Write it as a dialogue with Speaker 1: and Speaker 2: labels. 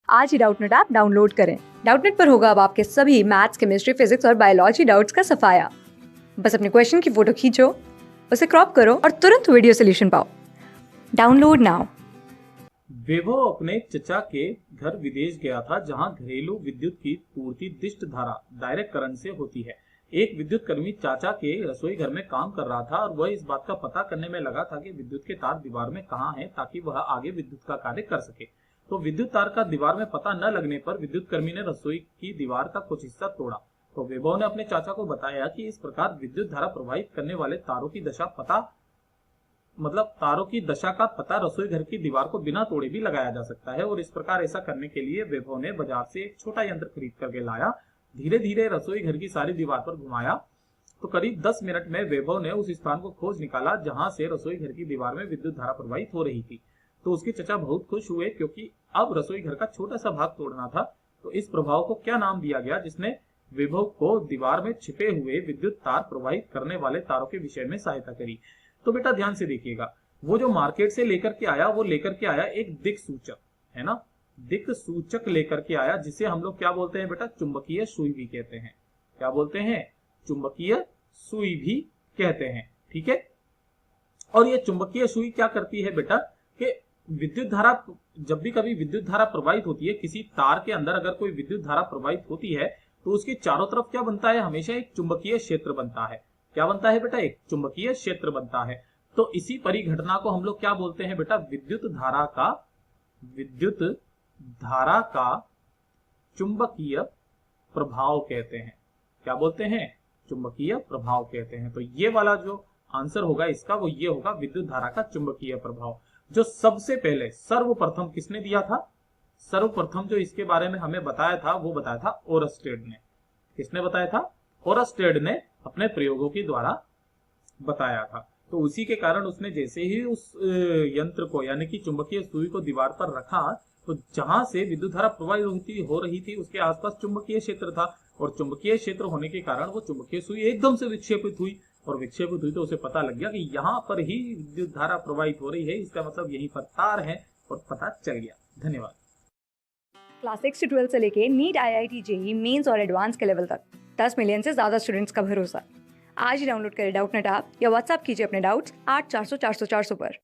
Speaker 1: आज ही Doubtnut app download करें। Doubtnut पर होगा अब आपके सभी मैथ्स, केमिस्ट्री, फिजिक्स और बायोलॉजी डाउट्स का सफाया। बस अपने क्वेश्चन की फोटो खींचो, उसे क्रॉप करो और तुरंत वीडियो सोल्यूशन पाओ। Download now.
Speaker 2: वैभव अपने चचा के घर विदेश गया था, जहां घरेलू विद्युत की पूर्ति दिष्ट धारा डायरेक्ट करंट से होती है। एक विद्युत कर्मी चाचा के रसोई घर में काम कर रहा था और वह इस बात का पता करने में लगा था कि विद्युत के तार दीवार में कहाँ हैं, ताकि वह आगे विद्युत का कार्य कर सके। तो विद्युत तार का दीवार में पता न लगने पर विद्युत कर्मी ने रसोई की दीवार का कुछ हिस्सा तोड़ा। तो वैभव ने अपने चाचा को बताया कि इस प्रकार विद्युत धारा प्रवाहित करने वाले तारों की दशा का पता रसोई घर की दीवार को बिना तोड़े भी लगाया जा सकता है। और इस प्रकार ऐसा करने के लिए वैभव ने बाजार से एक छोटा यंत्र खरीद करके लाया। धीरे धीरे रसोई घर की सारी दीवार पर घुमाया तो करीब 10 मिनट में वैभव ने उस स्थान को खोज निकाला जहां से रसोई घर की दीवार में विद्युत धारा प्रवाहित हो रही थी। तो उसके चचा बहुत खुश हुए, क्योंकि अब रसोई घर का छोटा सा भाग तोड़ना था। तो इस प्रभाव को क्या नाम दिया गया जिसने वैभव को दीवार में छिपे हुए विद्युत तार प्रवाहित करने वाले तारों के विषय में सहायता करी। तो बेटा ध्यान से देखिएगा, वो जो मार्केट से लेकर के आया वो लेकर के आया एक दिक सूचक, है ना। दिक सूचक लेकर के आया, जिसे हम लोग क्या बोलते हैं बेटा, चुंबकीय सुई भी कहते हैं। क्या बोलते हैं? चुंबकीय सुई भी कहते हैं। ठीक है। और ये चुंबकीय सुई क्या करती है बेटा कि विद्युत धारा, जब भी कभी विद्युत धारा प्रवाहित होती है, किसी तार के अंदर अगर कोई विद्युत धारा प्रवाहित होती है तो उसके चारों तरफ क्या बनता है, हमेशा एक चुंबकीय क्षेत्र बनता है। क्या बनता है बेटा? एक चुंबकीय क्षेत्र बनता है। तो इसी परिघटना को हम लोग क्या बोलते हैं बेटा, विद्युत धारा का चुंबकीय प्रभाव कहते हैं। क्या बोलते हैं? चुंबकीय प्रभाव कहते हैं। तो ये वाला जो आंसर होगा इसका, वो ये होगा, विद्युत धारा का चुंबकीय प्रभाव। जो सबसे पहले सर्वप्रथम किसने दिया था? सर्वप्रथम जो इसके बारे में हमें बताया था वो बताया था ओरस्टेड ने। किसने बताया था? ओरस्टेड ने अपने प्रयोगों के द्वारा बताया था। तो उसी के कारण उसने जैसे ही उस यंत्र को, यानी कि चुंबकीय सुई को दीवार पर रखा, तो जहां से विद्युत धारा प्रवाहित हो रही थी उसके आसपास चुंबकीय क्षेत्र था, और चुंबकीय क्षेत्र होने के कारण वो चुंबकीय सुई एकदम से विक्षेपित हुई, और विक्षेपित हुई तो उसे पता लग गया कि यहाँ पर ही विद्युत धारा प्रवाहित हो रही है, इसका मतलब यहीं पर तार है, और पता चल गया। धन्यवाद।
Speaker 1: क्लास 6 से 12 से लेके नीट, IIT, JEE मेंस और एडवांस के लेवल तक 10 मिलियन से ज्यादा स्टूडेंट्स का भरोसा। आज ही डाउनलोड करें डाउटनेट ऐप या व्हाट्सएप कीजिए अपने डाउट्स 8400 400 400 पर।